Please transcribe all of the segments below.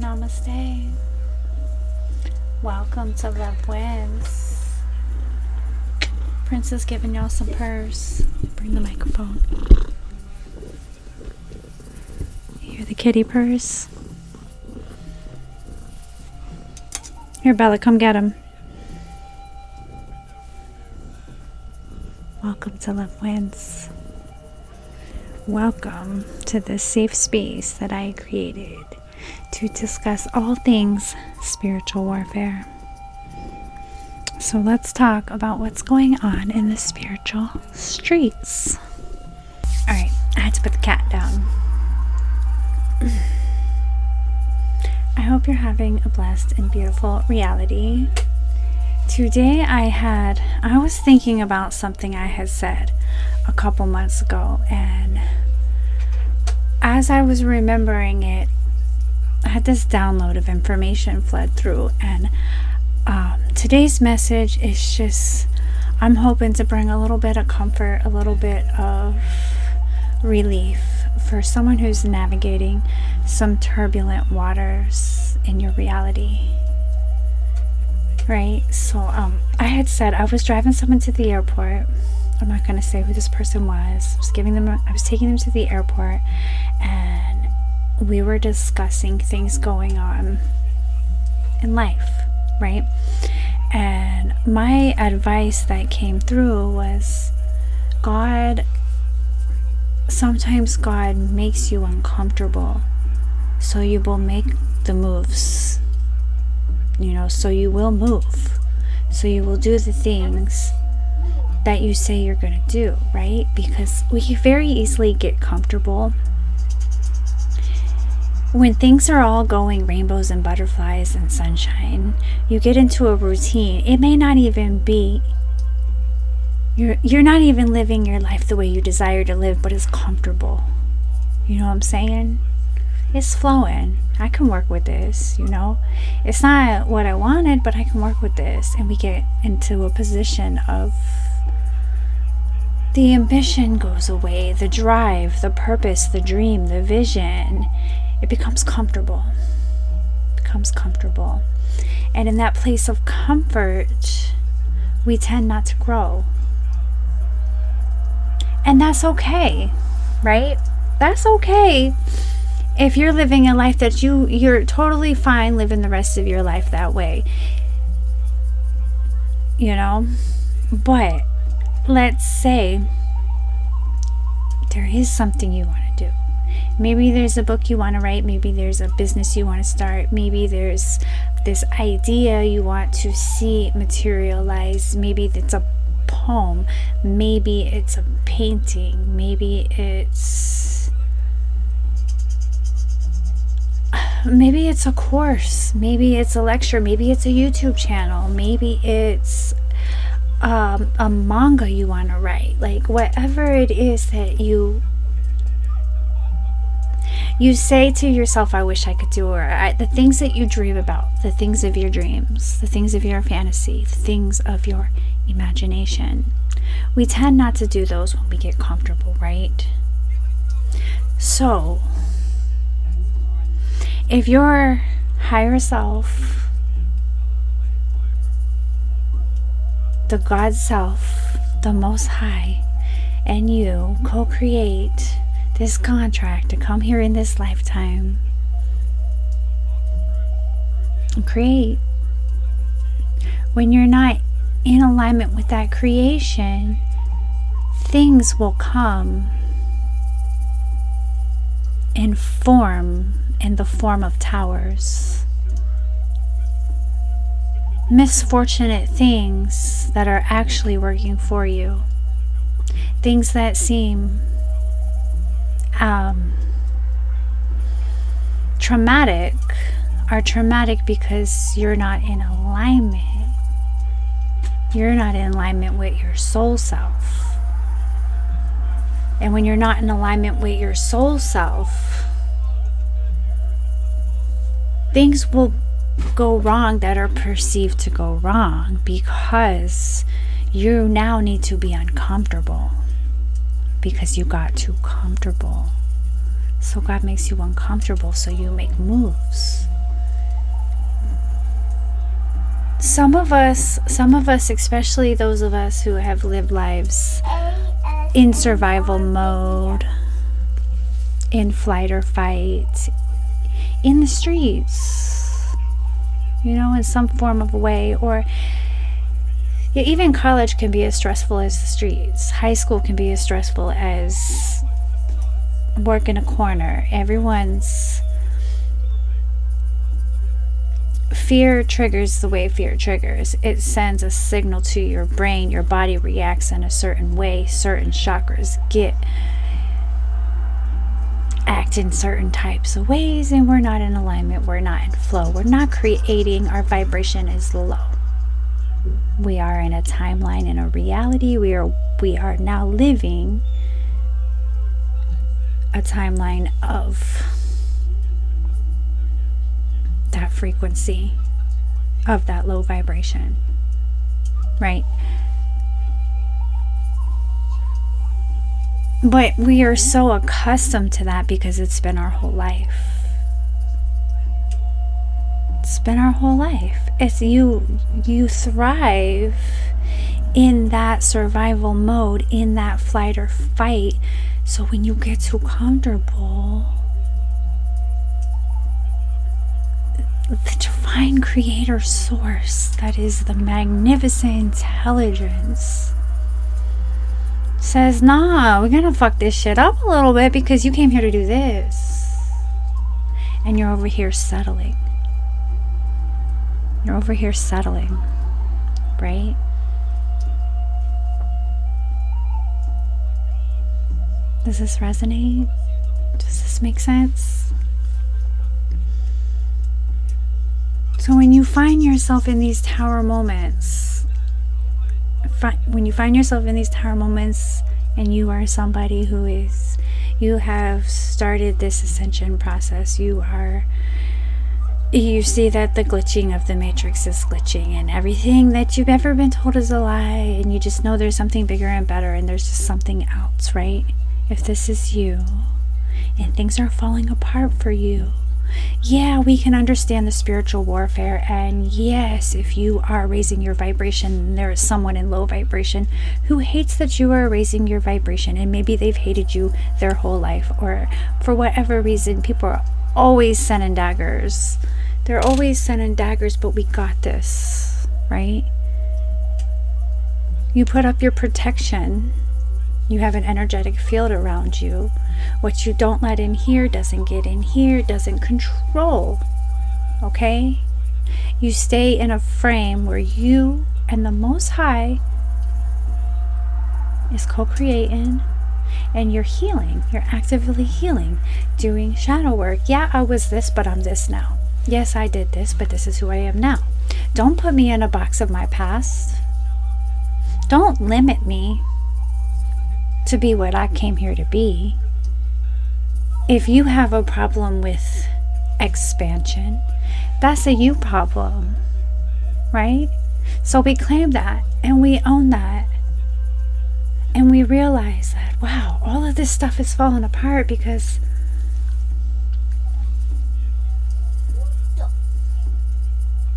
Namaste. Welcome to Love Wins. Princess giving y'all some purrs. Bring the microphone. You hear the kitty purrs? Here, Bella, come get him. Welcome to Love Wins. Welcome to this safe space that I created to discuss all things spiritual warfare. So let's talk about what's going on in the spiritual streets. Alright, I had to put the cat down. I hope you're having a blessed and beautiful reality. Today I was thinking about something I had said a couple months ago, and as I was remembering it, I had this download of information flood through, and today's message is just, I'm hoping to bring a little bit of comfort, a little bit of relief for someone who's navigating some turbulent waters in your reality. Right? So I had said I was driving someone to the airport. I'm not going to say who this person was. I was taking them to the airport, and we were discussing things going on in life, right? And my advice that came through was, sometimes God makes you uncomfortable, so you will make the moves, so you will move, so you will do the things that you say you're going to do, right? Because we can very easily get comfortable when things are all going rainbows and butterflies and sunshine. You get into a routine. It may not even be, you're not even living your life the way you desire to live, but it's comfortable. You know what I'm saying? It's flowing. I can work with this, It's not what I wanted, but I can work with this. And we get into a position of the ambition goes away, the drive, the purpose, the dream, the vision. It becomes comfortable. And in that place of comfort, we tend not to grow. And that's okay, right? That's okay. If you're living a life that you're totally fine living the rest of your life that way, But let's say there is something you want to do. Maybe there's a book you want to write. Maybe there's a business you want to start. Maybe there's this idea you want to see materialize. Maybe it's a poem. Maybe it's a painting. Maybe it's a course. Maybe it's a lecture. Maybe it's a YouTube channel. Maybe it's a manga you want to write. Like, whatever it is that you say to yourself, I wish I could do, or the things that you dream about, the things of your dreams, the things of your fantasy, the things of your imagination. We tend not to do those when we get comfortable, right? So if your higher self, the God self, the Most High, and you co-create this contract to come here in this lifetime and create, when you're not in alignment with that creation, things will come in the form of towers. Misfortunate things that are actually working for you. Things that seem traumatic are traumatic because you're not in alignment. You're not in alignment with your soul self. And when you're not in alignment with your soul self, things will go wrong that are perceived to go wrong because you now need to be uncomfortable because you got too comfortable. So God makes you uncomfortable so you make moves. some of us, especially those of us who have lived lives in survival mode, in flight or fight, in the streets, you know, in some form of a way, or yeah, even college can be as stressful as the streets. High school can be as stressful as work in a corner. Everyone's fear triggers the way fear triggers. It sends a signal to your brain. Your body reacts in a certain way. Certain chakras act in certain types of ways, and we're not in alignment. We're not in flow. We're not creating. Our vibration is low. We are in a timeline, in a reality. We are now living a timeline of that frequency, of that low vibration, right? But we are so accustomed to that because it's been our whole life. It's been our whole life. It's you thrive in that survival mode, in that flight or fight. So when you get too comfortable, the divine creator source, that is the magnificent intelligence, says, nah, we're gonna fuck this shit up a little bit because you came here to do this. And you're over here settling. You're over here settling, right? Does this resonate? Does this make sense? So when you find yourself in these tower moments, and you are somebody who you have started this ascension process, you see that the glitching of the matrix is glitching, and everything that you've ever been told is a lie, and you just know there's something bigger and better, and there's just something else, right? If this is you, and things are falling apart for you, yeah, we can understand the spiritual warfare, and yes, if you are raising your vibration, there is someone in low vibration who hates that you are raising your vibration, and maybe they've hated you their whole life, or for whatever reason, people are always sending daggers. They're always sending daggers, but we got this, right? You put up your protection. You have an energetic field around you. What you don't let in here doesn't get in here, doesn't control, okay? You stay in a frame where you and the Most High is co-creating, and you're healing. You're actively healing, doing shadow work. Yeah, I was this, but I'm this now. Yes, I did this, but this is who I am now. Don't put me in a box of my past. Don't limit me to be what I came here to be. If you have a problem with expansion, that's a you problem, right? So we claim that, and we own that, and we realize that, wow, all of this stuff is falling apart because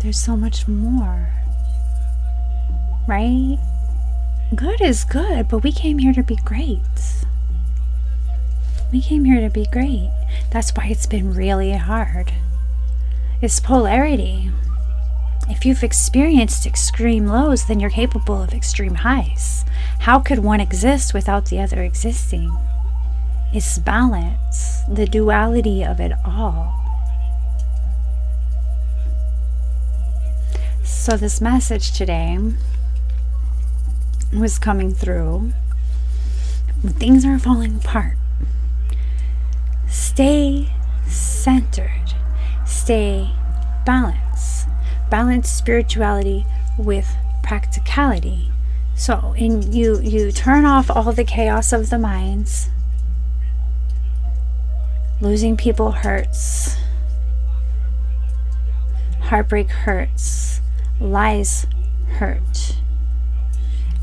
there's so much more, right? Good is good, but we came here to be great. We came here to be great. That's why it's been really hard. It's polarity. If you've experienced extreme lows, then you're capable of extreme highs. How could one exist without the other existing? It's balance, the duality of it all. So this message today was coming through. Things are falling apart. Stay centered. Stay balanced. Balance spirituality with practicality. So you turn off all the chaos of the minds. Losing people hurts. Heartbreak hurts. Lies hurt.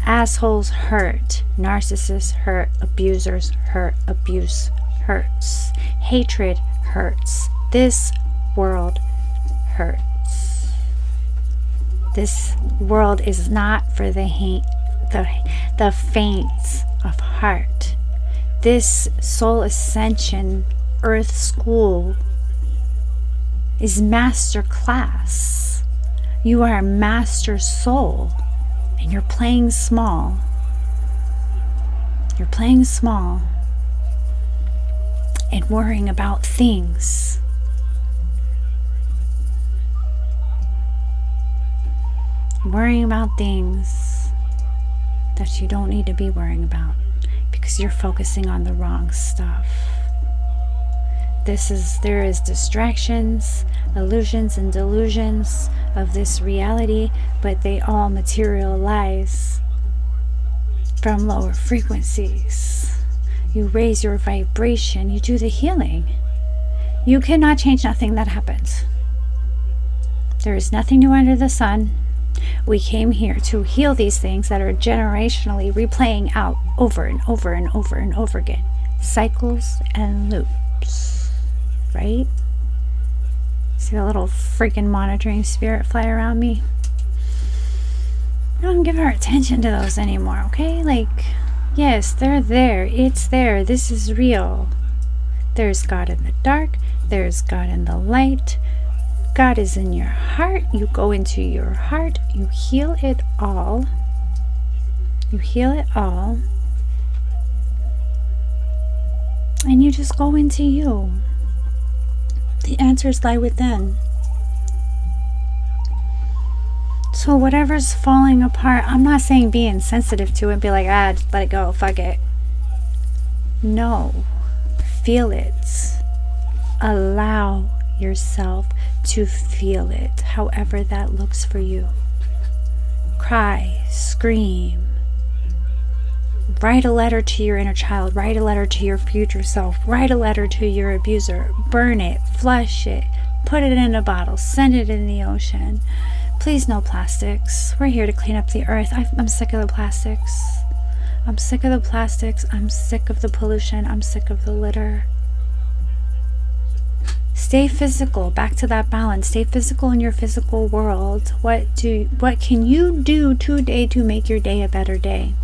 Assholes hurt. Narcissists hurt. Abusers hurt. Abuse hurts. Hatred hurts. This world hurts. This world is not for the faint of heart. This soul ascension earth school is master class. You are a master soul, and you're playing small. You're playing small and worrying about things. Worrying about things that you don't need to be worrying about because you're focusing on the wrong stuff. There is distractions, illusions, and delusions of this reality, but they all materialize from lower frequencies. You raise your vibration, you do the healing. You cannot change nothing that happens. There is nothing new under the sun. We came here to heal these things that are generationally replaying out over and over and over and over again. Cycles and loops. Right? See the little freaking monitoring spirit fly around me? Don't give our attention to those anymore, okay? Like, yes, they're there. It's there. This is real. There's God in the dark. There's God in the light. God is in your heart. You go into your heart. You heal it all. You heal it all. And you just go into you. The answers lie within. So whatever's falling apart, I'm not saying be insensitive to it and be like, just let it go, fuck it. No. Feel it. Allow yourself to feel it, however that looks for you. Cry, scream, write a letter to your inner child, write a letter to your future self, write a letter to your abuser, burn it, flush it, put it in a bottle, send it in the ocean. Please, no plastics. We're here to clean up the earth. I'm sick of the plastics. I'm sick of the plastics. I'm sick of the pollution. I'm sick of the litter. Stay physical, back to that balance. Stay physical in your physical world. What can you do today to make your day a better day?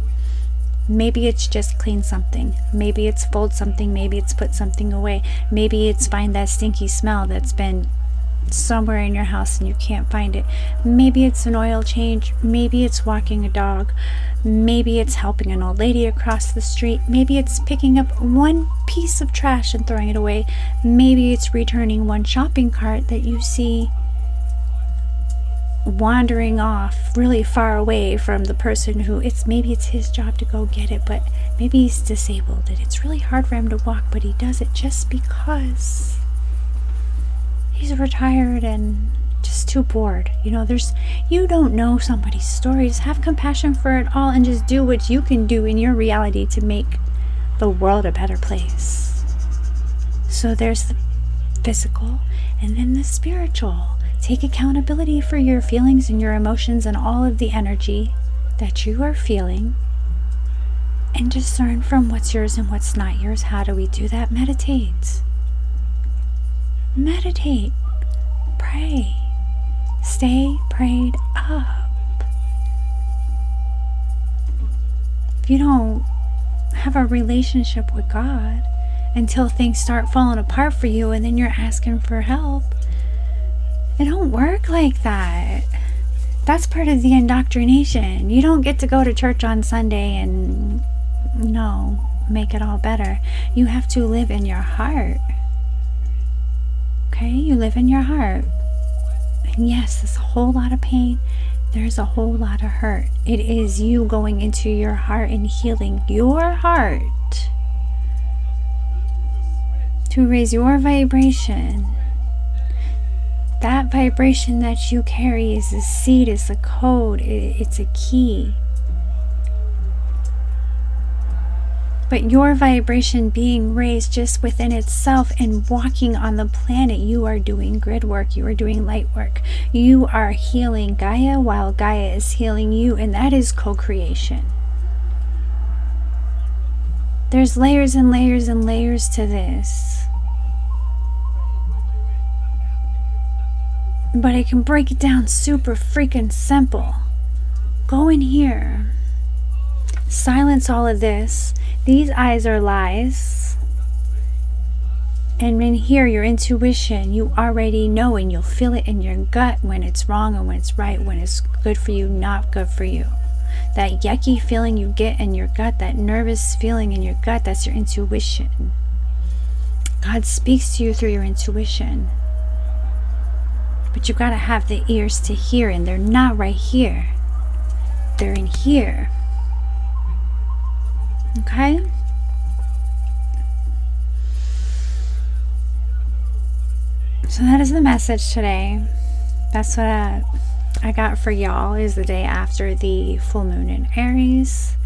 Maybe it's just clean something. Maybe it's fold something. Maybe it's put something away. Maybe it's find that stinky smell that's been somewhere in your house and you can't find it. Maybe it's an oil change. Maybe it's walking a dog. Maybe it's helping an old lady across the street. Maybe it's picking up one piece of trash and throwing it away. Maybe it's returning one shopping cart that you see wandering off really far away from the person who maybe it's his job to go get it, but maybe he's disabled and it's really hard for him to walk, but he does it just because he's retired and just too bored. You don't know somebody's story. Just have compassion for it all and just do what you can do in your reality to make the world a better place. So there's the physical and then the spiritual. Take accountability for your feelings and your emotions and all of the energy that you are feeling and discern from what's yours and what's not yours. How do we do that? Meditate. Meditate. Pray. Stay prayed up. If you don't have a relationship with God until things start falling apart for you and then you're asking for help, it don't work like that. That's part of the indoctrination. You don't get to go to church on Sunday and make it all better. You have to live in your heart. Okay? You live in your heart. And yes, there's a whole lot of pain. There's a whole lot of hurt. It is you going into your heart and healing your heart to raise your vibration. That vibration that you carry is a seed, is a code, it's a key. But your vibration being raised just within itself and walking on the planet, you are doing grid work, you are doing light work. You are healing Gaia while Gaia is healing you, and that is co-creation. There's layers and layers and layers to this. But I can break it down super freaking simple. Go in here. Silence all of this. These eyes are lies. And in here, your intuition, you already know, and you'll feel it in your gut when it's wrong and when it's right, when it's good for you, not good for you. That yucky feeling you get in your gut, that nervous feeling in your gut, that's your intuition. God speaks to you through your intuition. But you gotta have the ears to hear, and they're not right here. They're in here. Okay? So that is the message today. That's what I got for y'all, is the day after the full moon in Aries.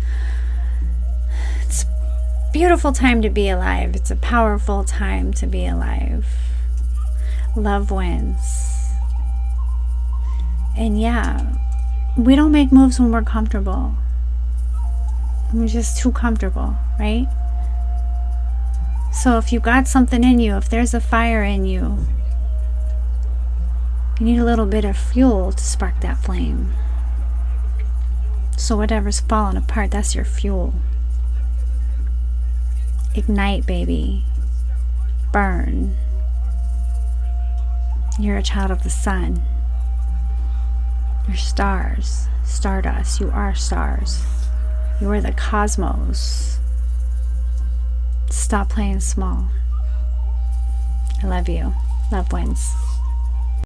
It's a beautiful time to be alive. It's a powerful time to be alive. Love wins. And yeah, we don't make moves when we're comfortable. We're just too comfortable, right? So if you got something in you, if there's a fire in you, you need a little bit of fuel to spark that flame. So whatever's falling apart, that's your fuel. Ignite, baby. Burn. You're a child of the sun. You're stars. Stardust. You are stars. You are the cosmos. Stop playing small. I love you. Love wins.